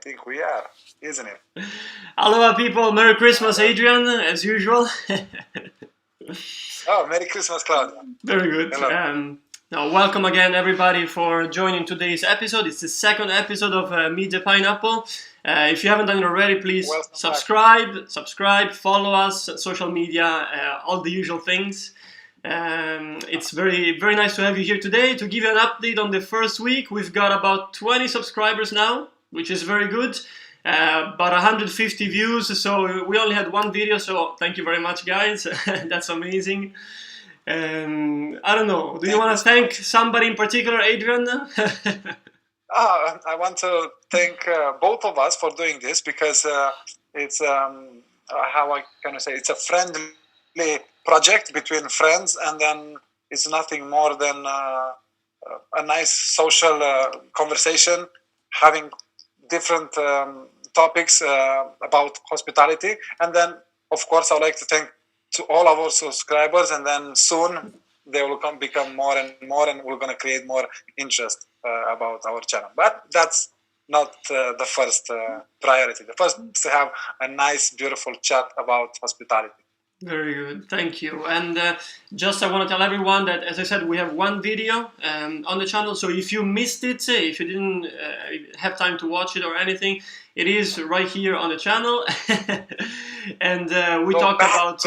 think we are, isn't it? Aloha people, Merry Christmas Adrian, as usual. Oh, Merry Christmas, Claudia. Very good. Hello. Now, welcome again everybody for joining today's episode. It's the second episode of Meet the Pineapple. If you haven't done it already, please subscribe, follow us, social media, all the usual things. It's very, very nice to have you here today. To give you an update on the first week, we've got about 20 subscribers now, which is very good. About 150 views, so we only had one video, so thank you very much, guys. That's amazing. I don't know, do you want to thank somebody in particular, Adrian? I want to thank both of us for doing this because it's, how I can say, it's a friendly project between friends, and then it's nothing more than a nice social conversation, having different topics about hospitality. And then, of course, I'd like to thank to all of our subscribers, and then soon they will become more and more, and we're going to create more interest about our channel. But that's not the first priority. The first is to have a nice, beautiful chat about hospitality. Very good, thank you. And just I want to tell everyone that, as I said, we have one video on the channel, so if you missed it, if you didn't have time to watch it or anything, it is right here on the channel. And we talked about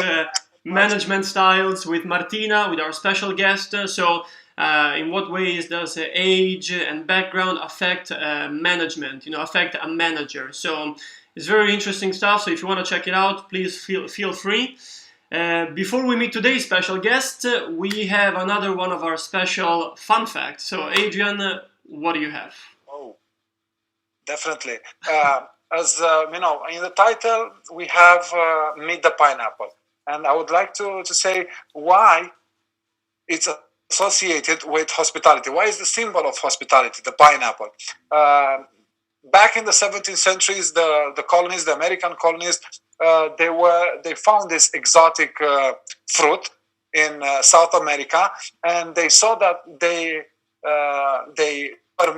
management styles with Martina, with our special guest. So in what ways does age and background affect management, affect a manager? So it's very interesting stuff, so if you want to check it out, please feel free. Before we meet today's special guest, we have another one of our special fun facts. So, Adrian, what do you have? Oh, definitely. As in the title, we have Meet the Pineapple. And I would like to say why it's associated with hospitality. Why is the symbol of hospitality, the pineapple? Back in the 17th centuries, the colonists, the American colonists, they found this exotic fruit in South America, and they saw that they were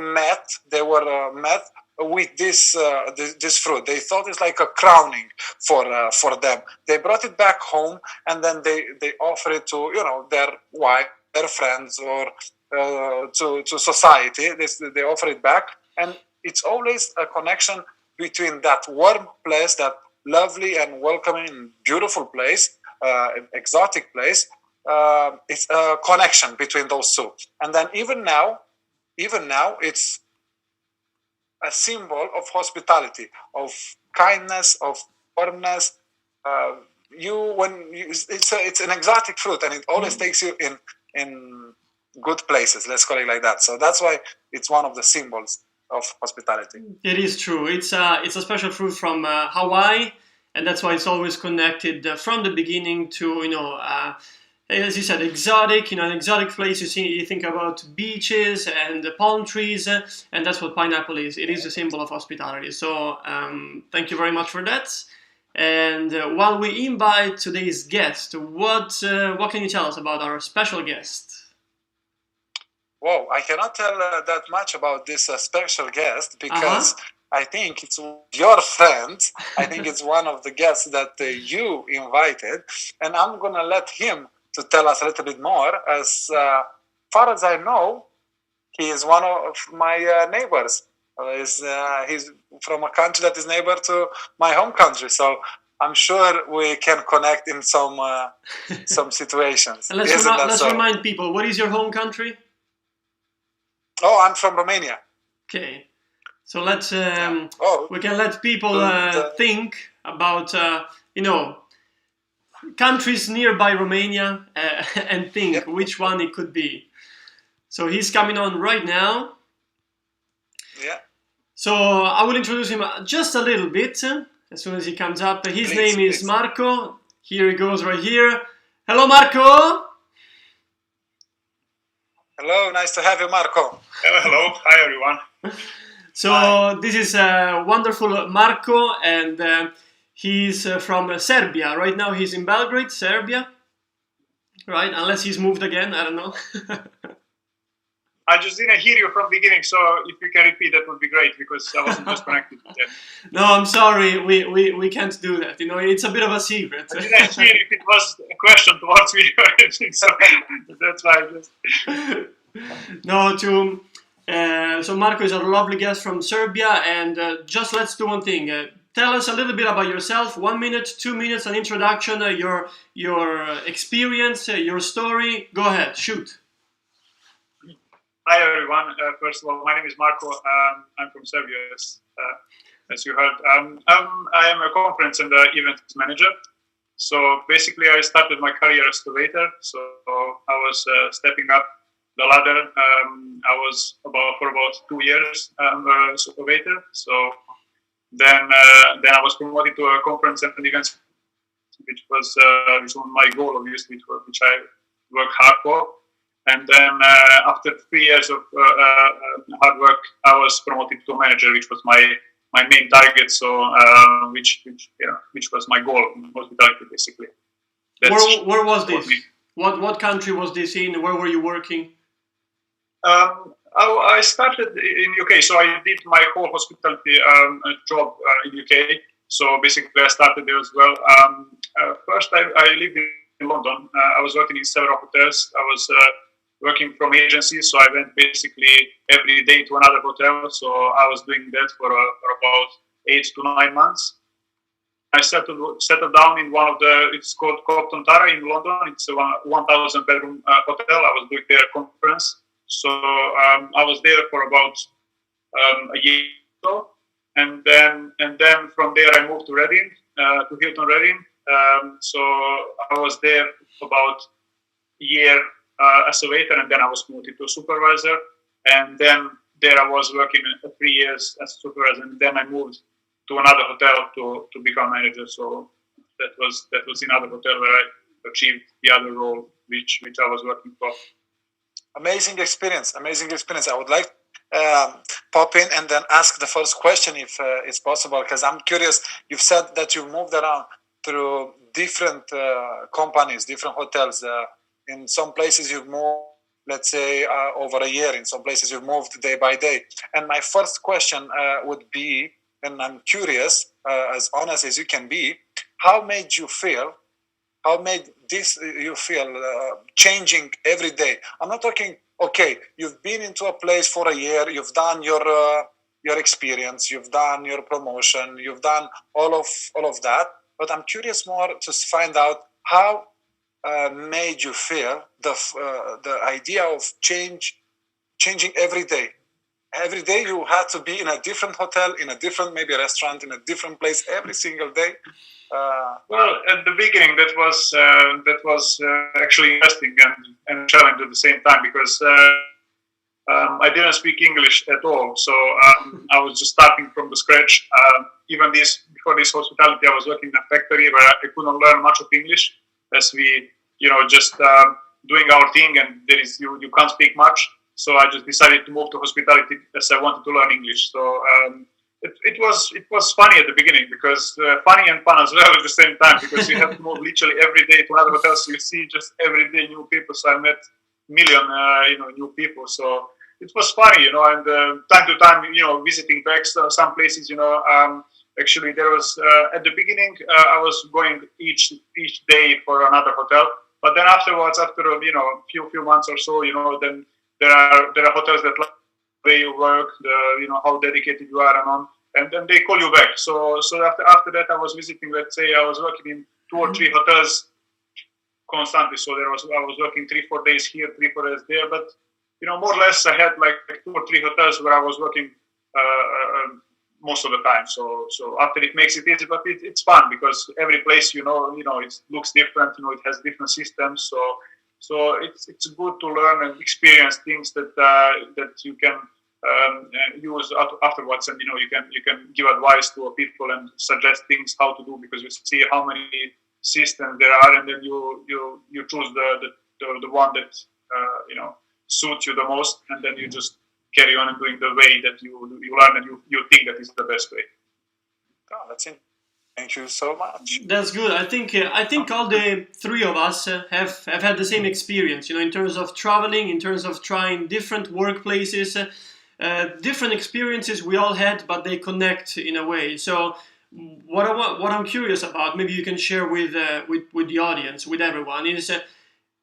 met with this fruit. They thought it's like a crowning for them. They brought it back home, and then they offer it to their wife, their friends, or to society. They offer it back, and it's always a connection between that warm place, that lovely and welcoming, beautiful place, exotic place. It's a connection between those two. And then even now, it's a symbol of hospitality, of kindness, of warmness. It's an exotic fruit, and it always takes you in good places. Let's call it like that. So that's why it's one of the symbols of hospitality. It is true. It's a special fruit from Hawaii, and that's why it's always connected from the beginning to as you said, exotic. An exotic place. You think about beaches and palm trees, and that's what pineapple is. It is a symbol of hospitality. So thank you very much for that. And while we invite today's guest, what can you tell us about our special guest? Whoa, I cannot tell that much about this special guest because I think it's your friend. I think it's one of the guests that you invited, and I'm going to let him to tell us a little bit more. As far as I know, he is one of my neighbors. He's from a country that is neighbor to my home country, so I'm sure we can connect in some situations. And let's remind people, what is your home country? Oh, I'm from Romania. Okay, so let's we can let people think about countries nearby Romania and think which one it could be. So he's coming on right now. Yeah. So I will introduce him just a little bit as soon as he comes up. His name is Marko. Here he goes right here. Hello, Marko. Hello, nice to have you, Marko. Hello. Hi, everyone. So this is wonderful Marko, and he's from Serbia. Right now he's in Belgrade, Serbia. Right, unless he's moved again, I don't know. I just didn't hear you from the beginning, so if you can repeat, that would be great because I wasn't just connected to that. No, I'm sorry, we can't do that. It's a bit of a secret. I didn't hear if it was a question towards me or anything, so that's why I just. No, so Marko is a lovely guest from Serbia, and just let's do one thing. Tell us a little bit about yourself. 1 minute, 2 minutes, an introduction, your experience, your story. Go ahead, shoot. Hi everyone. First of all, my name is Marko. I'm from Serbia, as you heard. I am a conference and event manager. So basically, I started my career as a waiter. So I was stepping up the ladder. I was for about 2 years a waiter. So then I was promoted to a conference and events, which was my goal, obviously, which I worked hard for. And then after 3 years of hard work, I was promoted to manager, which was my main target. So which was my goal in hospitality, basically. Where was this? What country was this in? Where were you working? I started in UK, so I did my whole hospitality job in UK. So basically, I started there as well. First, I lived in London. I was working in several hotels. I was working from agencies, so I went basically every day to another hotel. So I was doing that for about 8 to 9 months. I settled down in one of it's called Compton Tara in London. It's a 1,000 bedroom hotel. I was doing their conference. So I was there for about a year or so. And then from there I moved to Reading, to Hilton Reading. So I was there about a year as a waiter, and then I was promoted to a supervisor. And then there I was working 3 years as a supervisor, and then I moved to another hotel to become manager. So that was another hotel where I achieved the other role which I was working for. Amazing experience. I would like pop in and then ask the first question if it's possible, because I'm curious. You've said that you've moved around through different companies, different hotels. In some places you've moved, let's say, over a year. In some places you've moved day by day. And my first question would be, and I'm curious, as honest as you can be, how made you feel changing every day? I'm not talking, okay, you've been into a place for a year, you've done your experience, you've done your promotion, you've done all of that, but I'm curious more to find out how made you feel the idea of changing every day. Every day you had to be in a different hotel, in a different maybe restaurant, in a different place every single day. Well, at the beginning, that was actually interesting and challenging at the same time, because I didn't speak English at all. So I was just starting from the scratch. Even before this hospitality, I was working in a factory where I couldn't learn much of English, as we, just doing our thing, and you can't speak much. So I just decided to move to hospitality as I wanted to learn English. So it was funny at the beginning, because funny and fun as well at the same time, because you have to move literally every day to another hotel, so you see just every day new people. So I met million new people. So it was funny, and time to time, visiting back some places. Actually there was at the beginning I was going each day for another hotel, but then afterwards, after few months or so, then there are hotels that like the way you work, how dedicated you are and on, and then they call you back. So after that, I was visiting. Let's say I was working in 2 or 3 hotels constantly. So I was working 3-4 days here, 3-4 days there. But more or less, I had like 2 or 3 hotels where I was working most of the time. So after it makes it easy, but it's fun, because every place it looks different. It has different systems. So it's good to learn and experience things that you can use afterwards, and you can give advice to people and suggest things how to do, because you see how many systems there are, and then you choose the one that suits you the most, and then you just carry on and doing the way that you learn and you think that is the best way. Oh, that's Thank you so much. That's good. I think all the three of us have had the same experience. In terms of traveling, in terms of trying different workplaces, different experiences we all had, but they connect in a way. So what I'm curious about, maybe you can share with the audience, with everyone, is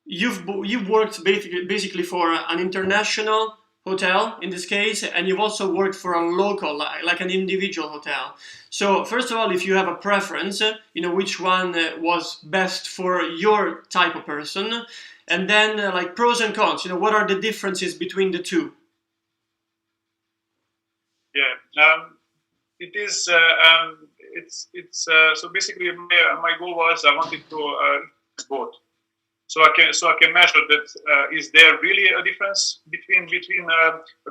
you've worked basically for an international hotel in this case, and you've also worked for a local, like an individual hotel. So first of all, if you have a preference, which one was best for your type of person, and then like pros and cons, what are the differences between the two? Yeah, it is. It's so basically my goal was I wanted to both. So I can measure that is there really a difference between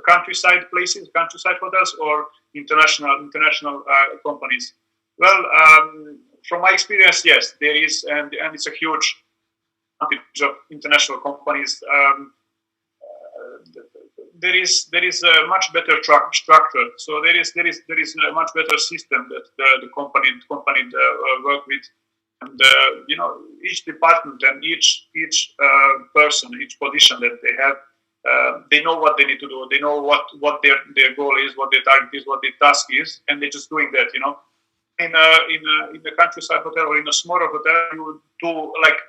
countryside places, countryside hotels, or international companies? Well, from my experience, yes, there is, and it's a huge advantage of international companies. There is a much better structure. So there is a much better system that the company work with. And each department and each person, each position that they have, they know what they need to do. They know what their goal is, what their target is, what their task is, and they're just doing that. In the countryside hotel or in a smaller hotel, you would do like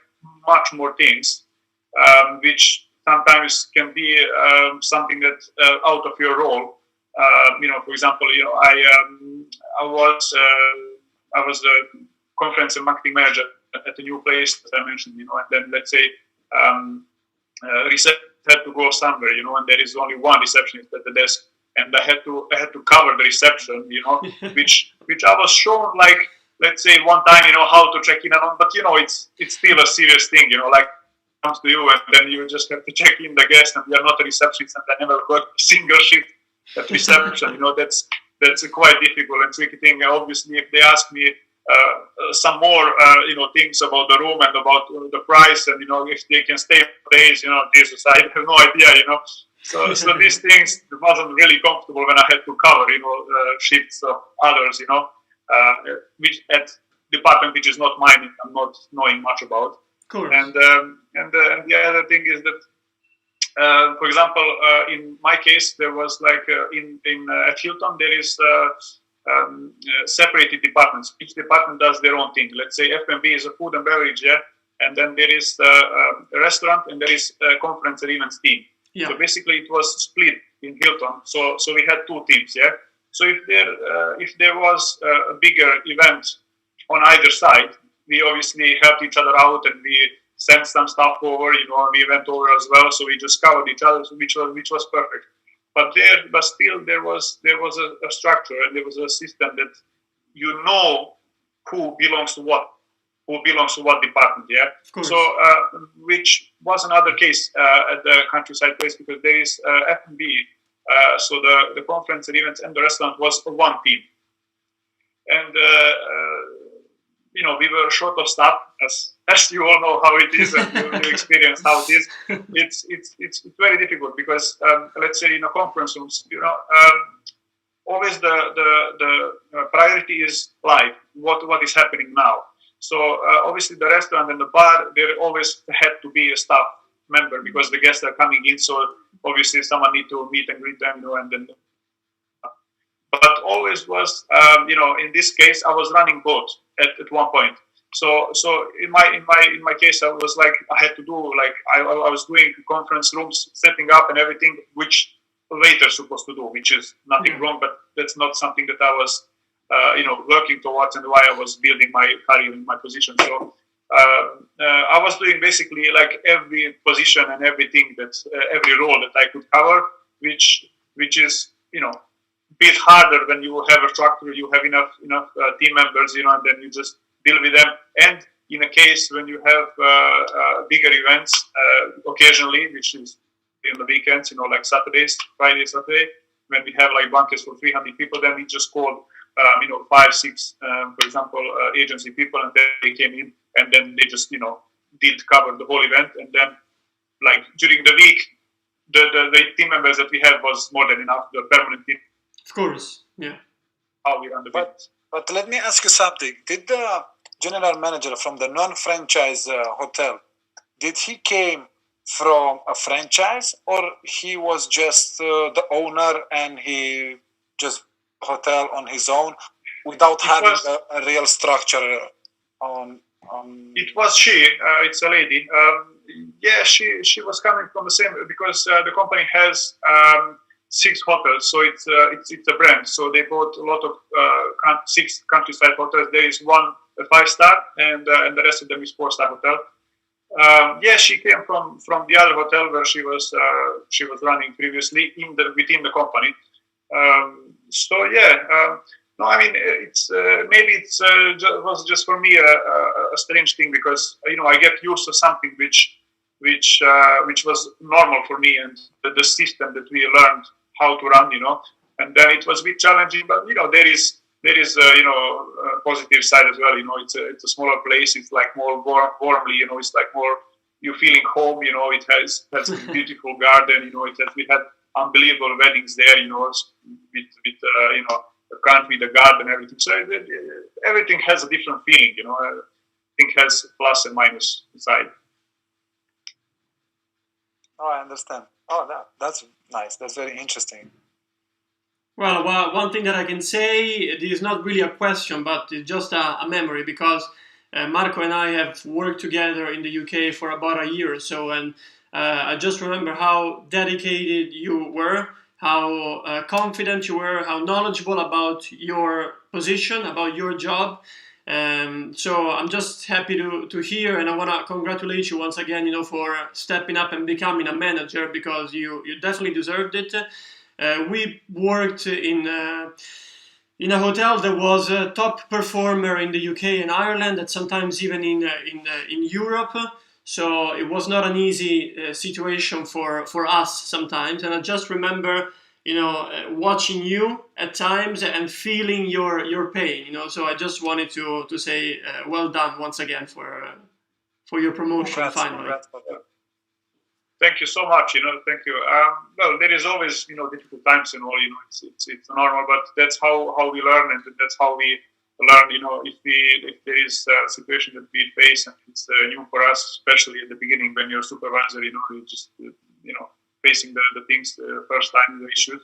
much more things, which sometimes can be something that out of your role. For example, I was a conference and marketing manager at a new place that I mentioned, and then let's say reception had to go somewhere, and there is only one receptionist at the desk, and I had to cover the reception, which I was shown like, let's say one time, how to check in and on, but it's still a serious thing, like comes to you and then you just have to check in the guest, and you're not a receptionist, and I never worked a single shift at reception, that's a quite difficult and tricky thing. Obviously, if they ask me some more, things about the room and about the price, and if they can stay for days, Jesus, I have no idea, So these things wasn't really comfortable when I had to cover, shifts of others, which at department which is not mine, I'm not knowing much about. Cool. And the other thing is that, for example, in my case, there was like at Hilton there is. Separated departments. Each department does their own thing. Let's say F&B is a food and beverage, and then there is a restaurant, and there is a conference and events team. Yeah. So basically, it was split in Hilton. So we had two teams, So if there was a bigger event on either side, we obviously helped each other out, and we sent some stuff over. We went over as well, so we just covered each other, which was perfect. But still there was a structure, and there was a system that who belongs to what department, So which was another case at the countryside place, because there is F&B, so the conference and events and the restaurant was one team, and we were short of staff, as you all know how it is, and you experience how it is. It's very difficult because let's say in a conference rooms, always the priority is live. What is happening now? So obviously the restaurant and the bar, there always had to be a staff member because the guests are coming in. So obviously someone need to meet and greet them, and then. But always was, in this case, I was running both at one point. So in my case, I was like, I had to do like I was doing conference rooms, setting up and everything, which waiters supposed to do, which is nothing wrong, but that's not something that I was, working towards, and why I was building my career in my position. So I was doing basically like every position and everything every role that I could cover, which is bit harder when you have a structure, you have enough team members, and then you just deal with them. And in a case when you have bigger events occasionally, which is in the weekends, like Saturdays, Friday, Saturday, when we have like banquets for 300 people, then we just called 5, 6, for example, agency people, and then they came in, and then they just did cover the whole event. And then like during the week, the team members that we had was more than enough, the permanent team. Of course, yeah. how we run the business. But let me ask you something. Did the general manager from the non-franchise hotel, did he came from a franchise, or he was just the owner and he just hotel on his own without having a real structure on It was she. It's a lady. Yeah, she was coming from the same, because the company has 6 hotels, so it's a brand. So they bought a lot of 6 countryside hotels. There is one a 5-star, and the rest of them is 4-star hotel. Yeah, she came from the other hotel where she was running previously within the company. So yeah. No, I mean, it's maybe it's was just for me a strange thing, because I get used to something which was normal for me, and the system that we learned how to run, and then it was a bit challenging, but there is a positive side as well. It's a smaller place. It's like more warmly, it's like more you feeling home. It has a beautiful garden. We had unbelievable weddings there. With the country, the garden, everything. So everything has a different feeling, I think has plus and minus side. Oh, I understand. Oh, that's nice. That's very interesting. Well, one thing that I can say, it is not really a question, but it's just a memory, because Marko and I have worked together in the UK for about a year or so, and I just remember how dedicated you were, how confident you were, how knowledgeable about your position, about your job. So I'm just happy to hear, and I want to congratulate you once again, for stepping up and becoming a manager, because you definitely deserved it. We worked in a hotel that was a top performer in the UK and Ireland, and sometimes even in Europe. So it was not an easy situation for us sometimes. And I just remember, watching you at times and feeling your pain. So I just wanted to say well done once again for your promotion finally. Thank you so much. Thank you. Well, there is always difficult times and all. It's normal, but that's how we learn, and that's how we learn. If there is a situation that we face and it's new for us, especially at the beginning when you're a supervisor, you just facing the things the first time, the issues.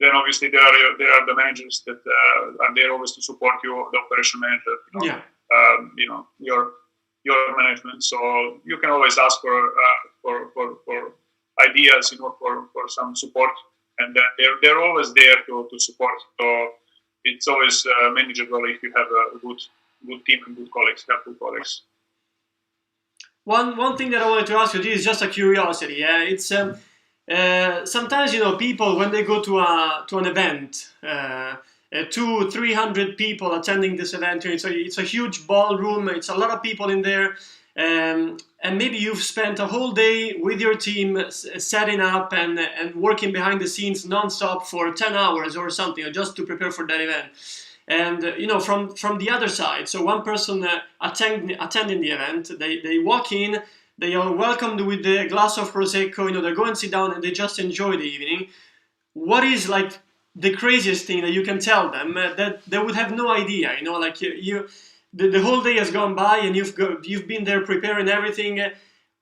Then obviously there are the managers that are there always to support you, the operation manager. Your management. So you can always ask for ideas, for some support, and they're always there to support. So it's always manageable if you have a good team and good colleagues, helpful colleagues. One thing that I wanted to ask you, this is just a curiosity. Yeah, it's sometimes people, when they go to an event, 200-300 people attending this event. It's a huge ballroom. It's a lot of people in there, and maybe you've spent a whole day with your team setting up and working behind the scenes non-stop for 10 hours or something, just to prepare for that event. And from the other side, so one person attending the event, they walk in, they are welcomed with a glass of prosecco. They go and sit down and they just enjoy the evening. What is like the craziest thing that you can tell them that they would have no idea? The whole day has gone by and you've been there preparing everything.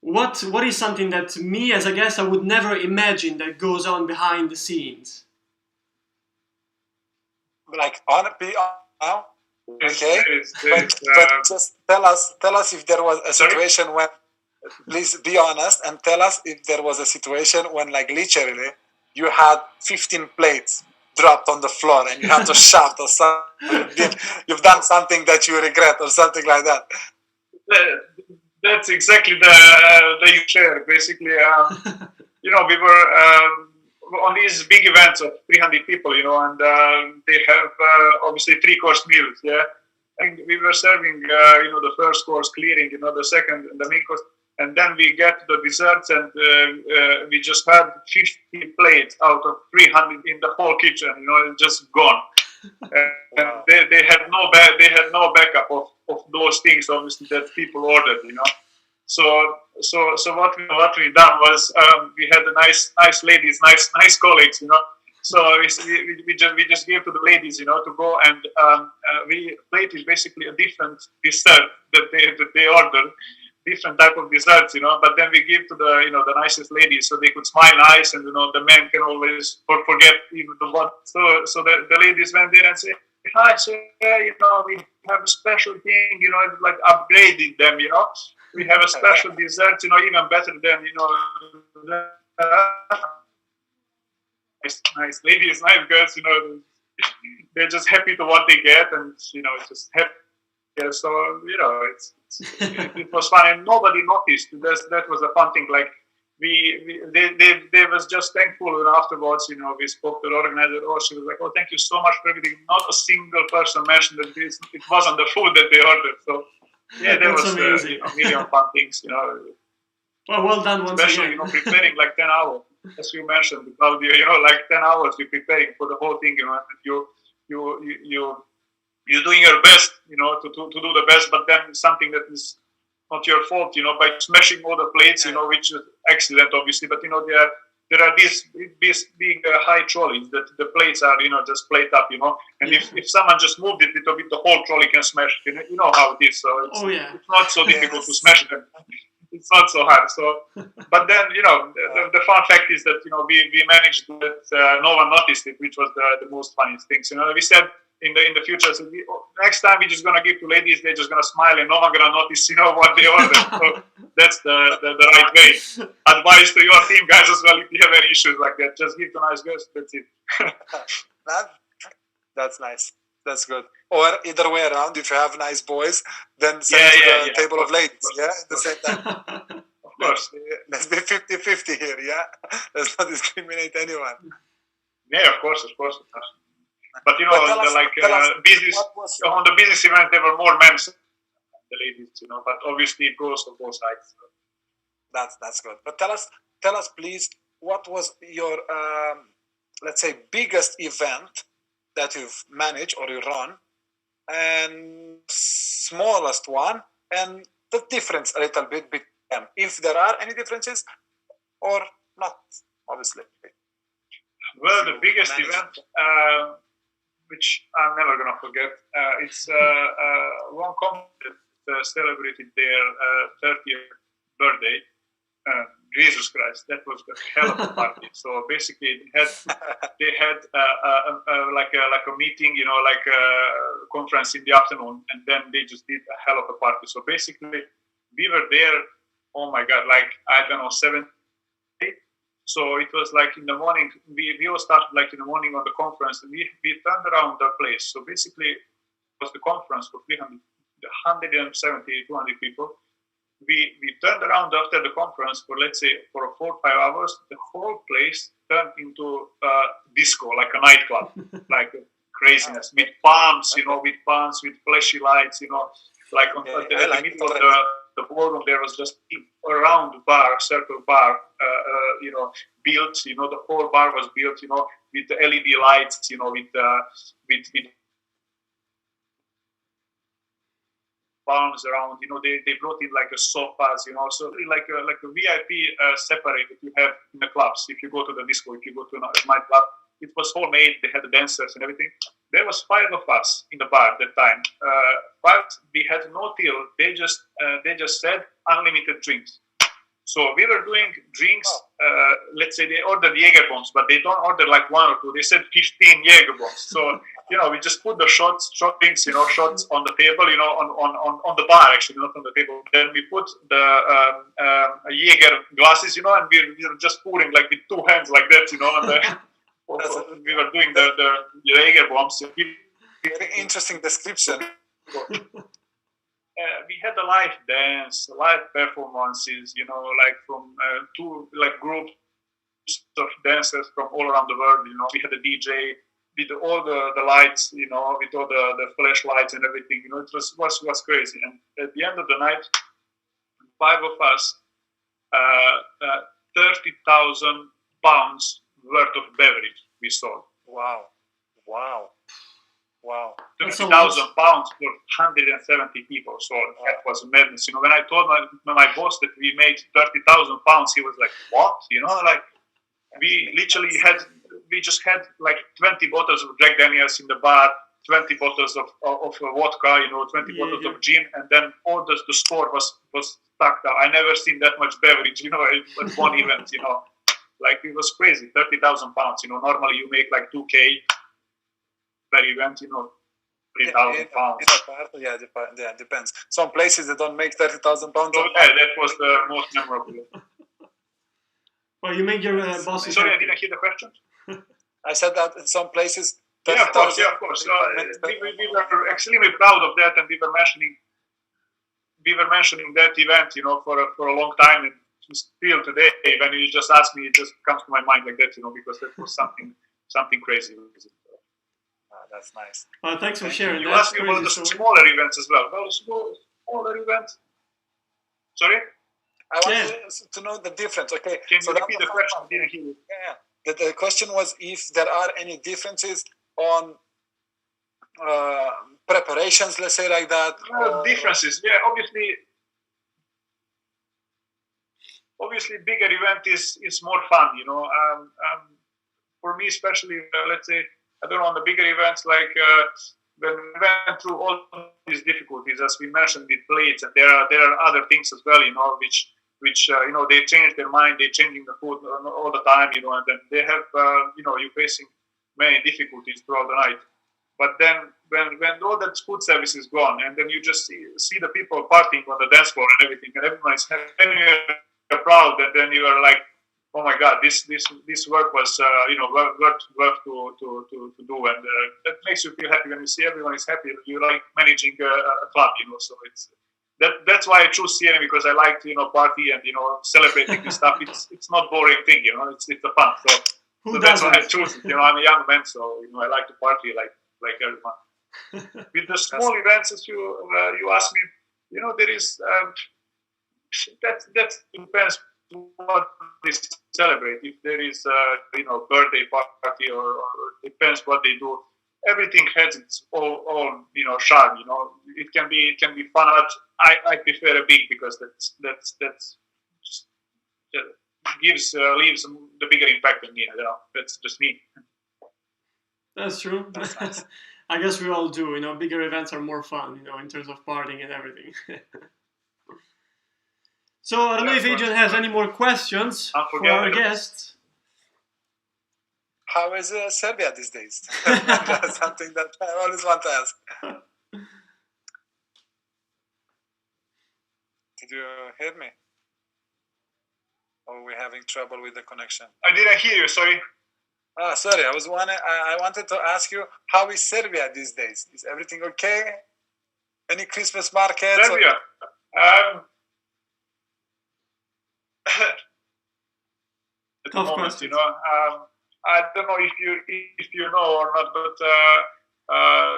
What is something that me as a guest I would never imagine that goes on behind the scenes? Like honestly, okay. But just tell us if there was a situation when. Please be honest and tell us if there was a situation when, like, literally, you had 15 plates dropped on the floor and you had to shout or something. You've done something that you regret or something like that. That's exactly the share. Basically, we were on these big events of 300 people, and they have obviously 3-course meals. Yeah, and we were serving, the first course, clearing, the second, and the main course. And then we get to the desserts, and we just had 50 plates out of 300 in the whole kitchen. Just gone. And they had no backup of those things, obviously, that people ordered. So what we done was we had a nice ladies, nice colleagues. So we just gave to the ladies, to go, and we plate is basically a different dessert that they ordered, different type of desserts, But then we give to the nicest ladies, so they could smile nice, and the men can always forget even the what. So the ladies went there and say, "Hi, sir, we have a special thing, it's like upgrading them, We have a special dessert, even better than nice ladies, nice girls, they're just happy to what they get, and just happy. Yeah, so it was fun, and nobody noticed. That was a fun thing. Like they was just thankful, and afterwards, we spoke to the organizer. Oh, she was like, "Oh, thank you so much for everything." Not a single person mentioned that it wasn't the food that they ordered. So yeah, there was a million fun things. Well done once especially again. Preparing like 10 hours, as you mentioned, Claudio. Like 10 hours you're preparing for the whole thing. You're doing your best, to do the best, but then something that is not your fault, by smashing all the plates, which is accident, obviously, but there are these big high trolleys that the plates are, just plate up, and if someone just moved it a little bit, the whole trolley can smash. You know how it is. So it's not so difficult to smash them. It's not so hard. So, but then the fun fact is that we managed that no one noticed it, which was the most funniest things. We said in the future, so next time we're just gonna give to ladies, they're just gonna smile and no one gonna notice what they ordered. So that's the right way. Advice to your team guys as well, if you have any issues like that, just give to nice girls. That's it. That's nice. That's good. Or either way around, if you have nice boys, then send to the table of ladies, at the same time. Of course. Let's be 50-50 here, Let's not discriminate anyone. Yeah, of course. But business on the business event, there were more men than the ladies, But obviously, it goes on both sides. So. That's good. But tell us, please, what was your let's say biggest event that you've managed or you run, and smallest one, and the difference a little bit between them, if there are any differences or not, obviously. Well, the biggest event, which I'm never going to forget, it's one company that celebrated their 30th birthday. Jesus Christ, that was a hell of a party. So basically, they had like a meeting, like a conference in the afternoon, and then they just did a hell of a party. So basically, we were there. Oh my God, like I don't know, 7, 8. So it was like in the morning. We all started like in the morning on the conference, and we turned around the place. So basically, it was the conference for 170, 200 people. We turned around after the conference for, let's say, for 4 or 5 hours. The whole place turned into a disco, like a nightclub, like craziness, with palms, with flashy lights, like on the middle of the ballroom, there was just a round bar, circle bar, built, the whole bar was built, with the LED lights, with palms around, they brought in like a sofas, so like a VIP separate that you have in the clubs. If you go to the disco, if you go to a nightclub, it was homemade. They had the dancers and everything. There was 5 of us in the bar at that time, but we had no till. They just said unlimited drinks. So we were doing drinks. Let's say they ordered Jaeger bombs, but they don't order like 1 or 2. They said 15 Jaeger bombs. So we just put the shot drinks, shots on the table, on the bar actually, not on the table. Then we put the Jaeger glasses, and we were just pouring like with 2 hands like that, and we were doing the Jaeger bombs. Very interesting description. We had a live dance, live performances, like from 2 groups of dancers from all around the world. We had a DJ with all the lights, with all the flashlights and everything. It was crazy. And at the end of the night, 5 of us, 30,000 pounds worth of beverage we sold. Wow. 30,000 pounds for 170 people. So that was madness. When I told my boss that we made 30,000 pounds, he was like, "What?" We literally had we just had like 20 bottles of Jack Daniels in the bar, 20 bottles of vodka, 20 bottles of gin, and then all the store was stacked out. I never seen that much beverage, at one event, like it was crazy. 30,000 pounds, normally you make like 2K per event, 3,000 pounds. Yeah, depends. Some places they don't make 30,000 pounds. So yeah, that was the most memorable. Well, you make your bosses. Sorry, I didn't hear the question. I said that in some places. Yeah, of course. We were extremely proud of that, and we were mentioning that event, for a long time, and still today, when you just ask me, it just comes to my mind like that, because that was something crazy. That's nice. Thanks for sharing. You asked me about the smaller events as well. Well, smaller events. Sorry? I want to know the difference. Okay. Can you repeat the question? I didn't hear you. Yeah. The question was if there are any differences on preparations, let's say like that. Differences. Yeah, obviously bigger event is more fun, for me especially, let's say, I don't know, on the bigger events, like when we went through all these difficulties, as we mentioned with plates, and there are other things as well, which they change their mind, they're changing the food all the time, and then they have, you're facing many difficulties throughout the night. But then when all that food service is gone, and then you just see the people partying on the dance floor and everything, and everyone's happy, and you're proud, and then you are like, oh my God, this work was worth to do, and that makes you feel happy when you see everyone is happy. You like managing a club, so it's that's why I choose CNA, because I like to party and celebrating this stuff. It's not boring thing, it's a fun. So that's why I choose it. I'm a young man, so I like to party like everyone. With the small events, as you asked me, there is that depends what they celebrate. If there is birthday party or depends what they do. Everything has its own charm. It can be fun. I prefer a big, because that's just leaves the bigger impact on me. That's just me. That's true. That's nice. I guess we all do. Bigger events are more fun. In terms of partying and everything. So I don't know if Adrian has any more questions for our guests. How is Serbia these days? That's something that I always want to ask. Did you hear me? Or are we having trouble with the connection? I didn't hear you, sorry. Sorry, I wanted to ask you, how is Serbia these days? Is everything okay? Any Christmas markets? Serbia? Tough question. I don't know if you know or not, but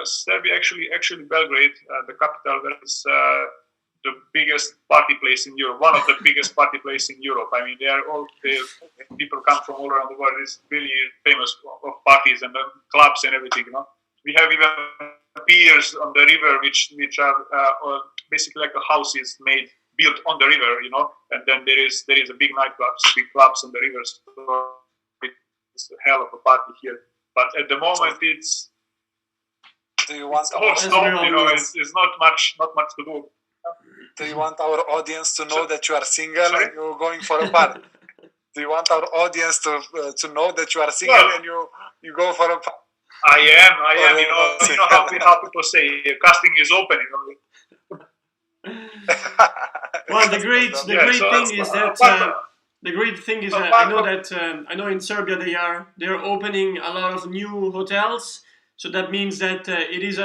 Serbia, actually Belgrade, the capital, is the biggest party place in Europe. One of the biggest party places in Europe. I mean, people come from all around the world. It's really famous of parties and clubs and everything. We have even piers on the river, which are basically like a houses built on the river, and then there is a big big clubs on the river. So it's a hell of a party here. But at the moment, it's all stop. It's not much to do. Do you want our audience to know that you are single and you're going for a party? Do you want our audience to know that you are single and you go for a party? I am. You know how people say casting is open. Well, the great thing is that I know in Serbia they're opening a lot of new hotels, so that means that it is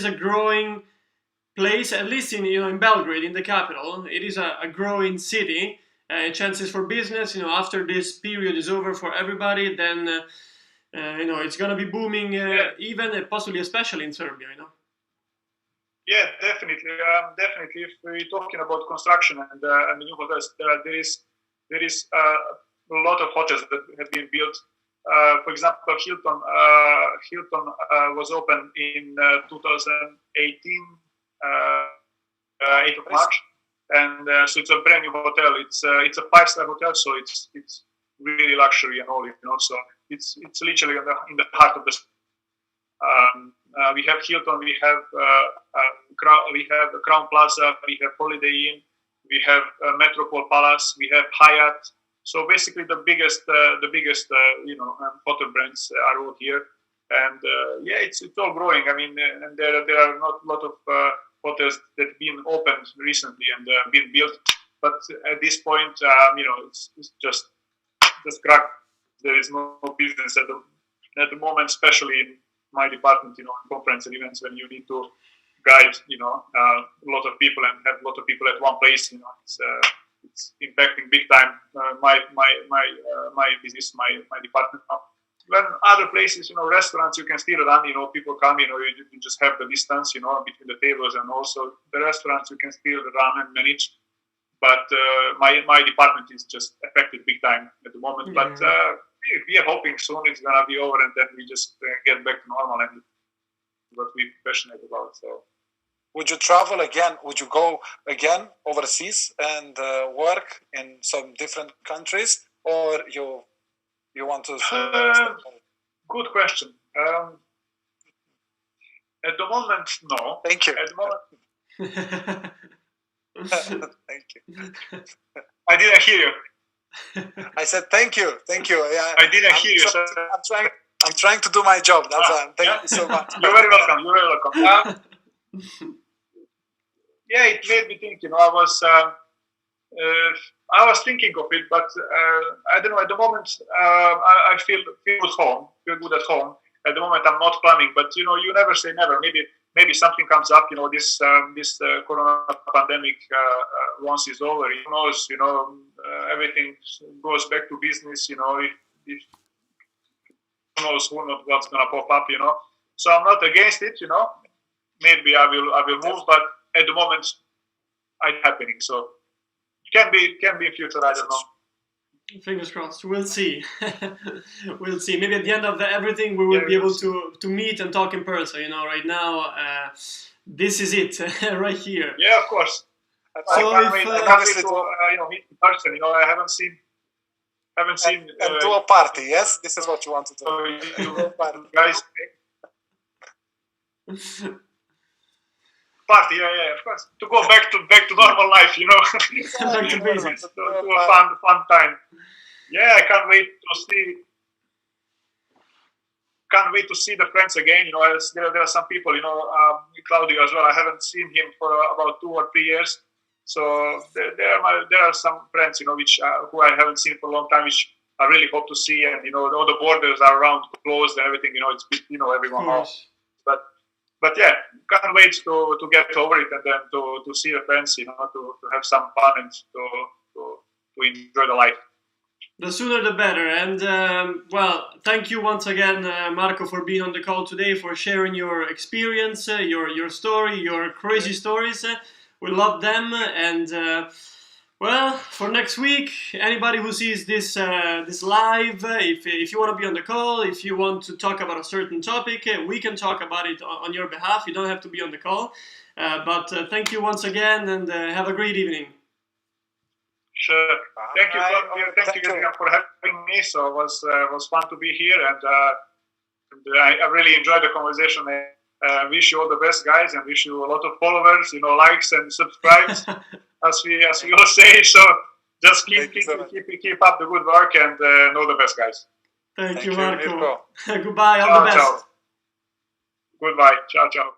a growing place, at least in Belgrade, in the capital. It is a growing city. Chances for business, after this period is over for everybody, then it's gonna be booming, even possibly especially in Serbia. Yeah, definitely. If we're talking about construction and the new hotels, there is a lot of hotels that have been built. For example, Hilton was opened in 2018, 8th of March, and so it's a brand new hotel. It's a 5-star hotel, so it's really luxury and all. So It's literally in the heart of the. We have Hilton, we have Crown Plaza, we have Holiday Inn, we have Metropole Palace, we have Hyatt. So basically, the biggest hotel brands are all here, and it's all growing. I mean, and there are not a lot of hotels that have been opened recently and been built, but at this point, it's just crack. There is no business at the moment, especially in my department, conference and events, when you need to guide, a lot of people and have a lot of people at one place, it's impacting big time my business, my department. When other places, restaurants, you can still run, people come, you just have the distance, between the tables, and also the restaurants you can still run and manage. But my department is just affected big time at the moment. Yeah. But we are hoping soon it's gonna be over, and then we just get back to normal and what we're passionate about. So, would you travel again? Would you go again overseas and work in some different countries, or you want to? Good question. At the moment, no. Thank you. At the moment. Thank you. I didn't hear you. I said thank you. Yeah, I didn't hear you. I'm trying to do my job. That's why. Thank you so much. You're very welcome. It made me think. I was thinking of it, but I don't know. At the moment, I feel good at home. At the moment, I'm not planning, but you never say never. Maybe something comes up. This Corona pandemic once is over, who knows? Everything goes back to business. If who knows what's gonna pop up. So I'm not against it. Maybe I will move, but at the moment, it's happening. So can be in future. I don't know. Fingers crossed. We'll see. We'll see. Maybe at the end of everything, we will be able to meet and talk in person. Right now, this is it, right here. Yeah, of course. So I can't wait to meet in person. I haven't seen. And do a party. Yes, this is what you want to do. Guys. Party, yeah, of course. To go back to normal life, Back to business. To a fun time. Yeah, I can't wait to see the friends again. There are some people, Claudio as well. I haven't seen him for about 2 or 3 years. So there are some friends, which who I haven't seen for a long time, which I really hope to see. And all the borders are around closed and everything. It's everyone knows. But yeah, can't wait to get over it and then to see the friends, to have some fun and to enjoy the life. The sooner the better. And thank you once again, Marko, for being on the call today, for sharing your experience, your story, your crazy stories. We love them. And for next week, anybody who sees this live, if you want to be on the call, if you want to talk about a certain topic, we can talk about it on your behalf. You don't have to be on the call. But thank you once again, and have a great evening. Sure. Thank you, Claudio. Thank you for having me. So it was fun to be here, and I really enjoyed the conversation. Wish you all the best, guys, and wish you a lot of followers, likes and subscribes, as we all say. So just keep up the good work, and all the best, guys. Thank you, Marko. Goodbye. All the best. Ciao. Goodbye. Ciao.